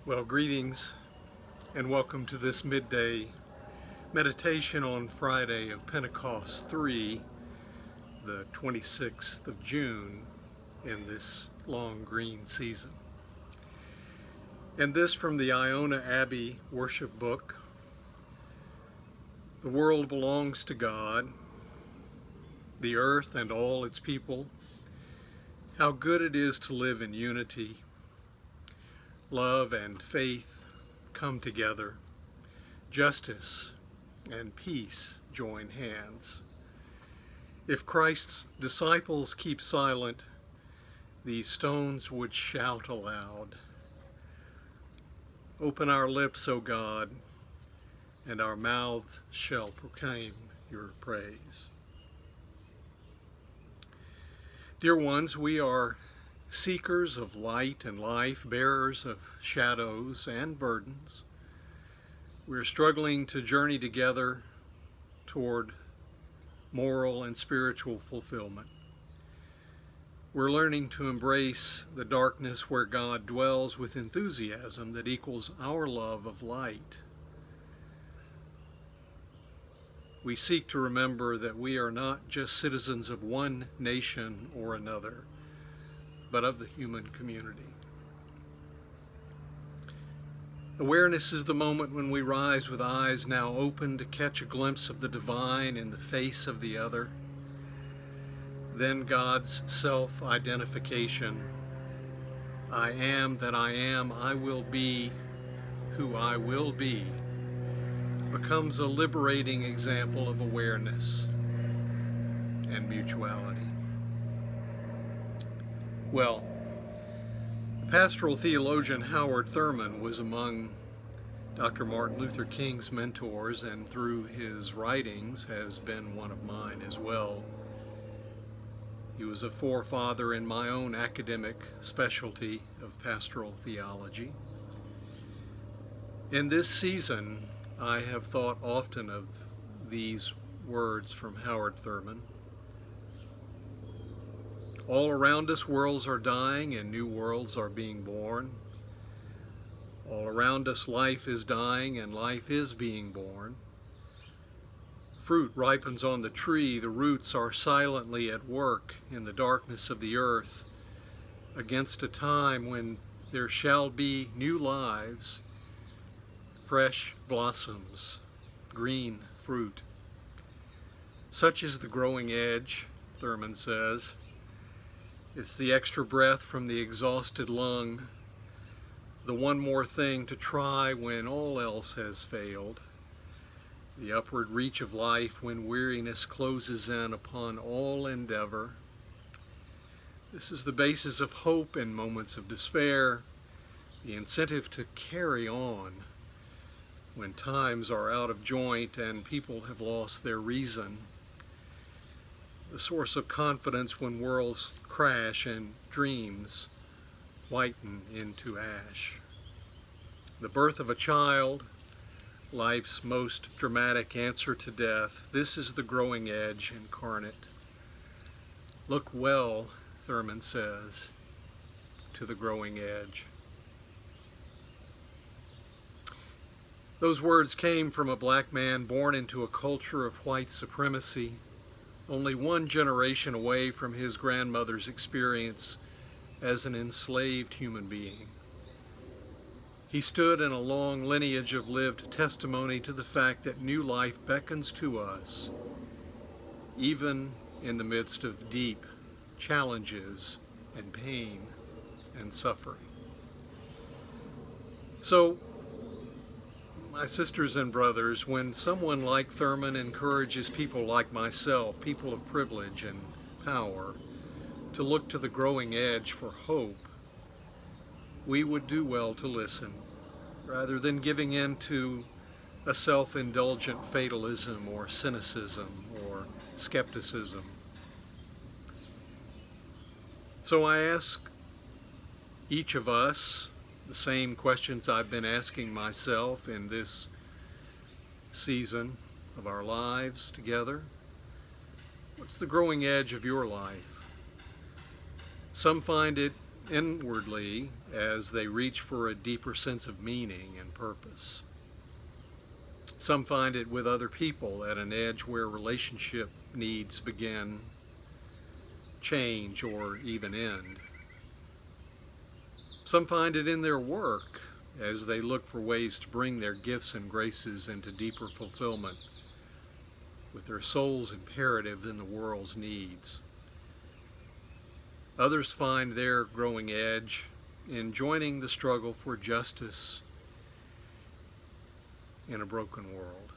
Well, greetings and welcome to this midday meditation on Friday of Pentecost 3, the 26th of June in this long green season. And this from the Iona Abbey worship book. The world belongs to God, the earth and all its people. How good it is to live in unity. Love and faith come together. Justice and peace join hands. If Christ's disciples keep silent, these stones would shout aloud. Open our lips, O God, and our mouths shall proclaim your praise. Dear ones, we are seekers of light and life, bearers of shadows and burdens. We're struggling to journey together toward moral and spiritual fulfillment. We're learning to embrace the darkness where God dwells with enthusiasm that equals our love of light. We seek to remember that we are not just citizens of one nation or another, but of the human community. Awareness is the moment when we rise with eyes now open to catch a glimpse of the divine in the face of the other. Then God's self-identification, I am that I am, I will be who I will be, becomes a liberating example of awareness and mutuality. Well, the pastoral theologian Howard Thurman was among Dr. Martin Luther King's mentors, and through his writings has been one of mine as well. He was a forefather in my own academic specialty of pastoral theology. In this season, I have thought often of these words from Howard Thurman. All around us, worlds are dying and new worlds are being born. All around us, life is dying and life is being born. Fruit ripens on the tree, the roots are silently at work in the darkness of the earth against a time when there shall be new lives, fresh blossoms, green fruit. Such is the growing edge, Thurman says. It's the extra breath from the exhausted lung, the one more thing to try when all else has failed, the upward reach of life when weariness closes in upon all endeavor. This is the basis of hope in moments of despair, the incentive to carry on when times are out of joint and people have lost their reason, the source of confidence when worlds crash and dreams whiten into ash. The birth of a child, life's most dramatic answer to death, this is the growing edge incarnate. Look well, Thurman says, to the growing edge. Those words came from a black man born into a culture of white supremacy, only one generation away from his grandmother's experience as an enslaved human being. He stood in a long lineage of lived testimony to the fact that new life beckons to us, even in the midst of deep challenges and pain and suffering. So, my sisters and brothers, when someone like Thurman encourages people like myself, people of privilege and power, to look to the growing edge for hope, we would do well to listen, rather than giving in to a self-indulgent fatalism or cynicism or skepticism. So I ask each of us the same questions I've been asking myself in this season of our lives together. What's the growing edge of your life? Some find it inwardly as they reach for a deeper sense of meaning and purpose. Some find it with other people at an edge where relationship needs begin, change, or even end. Some find it in their work as they look for ways to bring their gifts and graces into deeper fulfillment with their soul's imperative in the world's needs. Others find their growing edge in joining the struggle for justice in a broken world.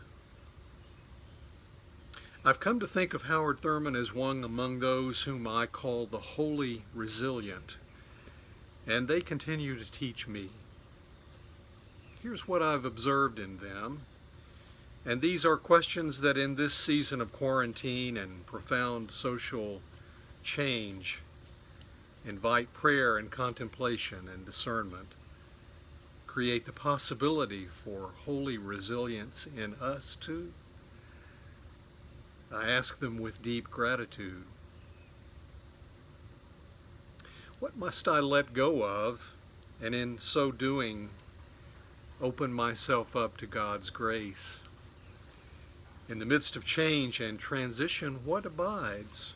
I've come to think of Howard Thurman as one among those whom I call the wholly resilient, and they continue to teach me. Here's what I've observed in them, and these are questions that in this season of quarantine and profound social change invite prayer and contemplation and discernment, create the possibility for holy resilience in us too. I ask them with deep gratitude. What must I let go of, and in so doing, open myself up to God's grace? In the midst of change and transition, what abides?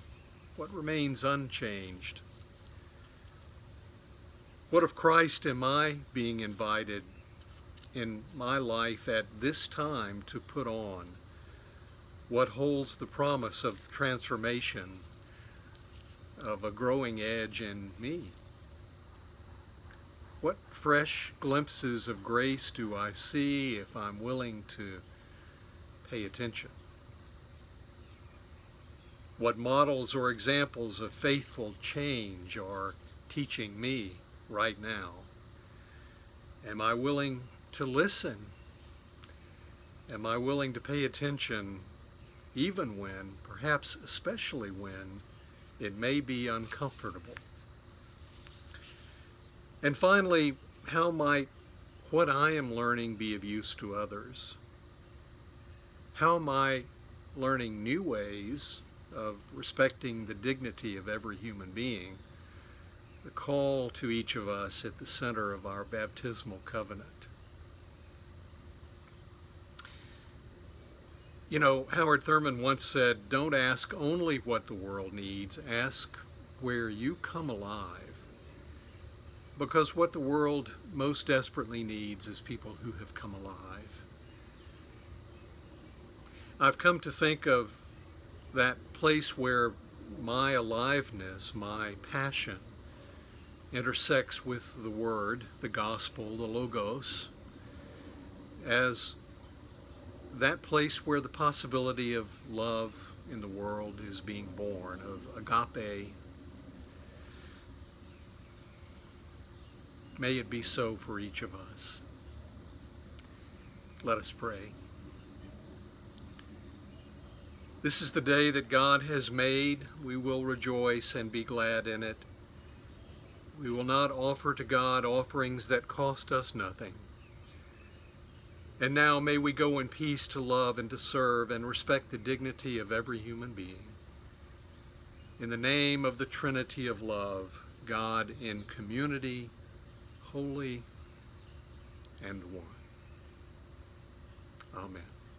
What remains unchanged? What of Christ am I being invited in my life at this time to put on? What holds the promise of transformation, of a growing edge in me? What fresh glimpses of grace do I see if I'm willing to pay attention? What models or examples of faithful change are teaching me right now? Am I willing to listen? Am I willing to pay attention even when, perhaps especially when, it may be uncomfortable? And finally, how might what I am learning be of use to others? How am I learning new ways of respecting the dignity of every human being, the call to each of us at the center of our baptismal covenant? You know, Howard Thurman once said, "Don't ask only what the world needs, ask where you come alive." Because what the world most desperately needs is people who have come alive. I've come to think of that place where my aliveness, my passion, intersects with the Word, the Gospel, the Logos, as that place where the possibility of love in the world is being born, of agape. May it be so for each of us. Let us pray. This is the day that God has made. We will rejoice and be glad in it. We will not offer to God offerings that cost us nothing. And now may we go in peace to love and to serve and respect the dignity of every human being. In the name of the Trinity of love, God in community, holy and one. Amen.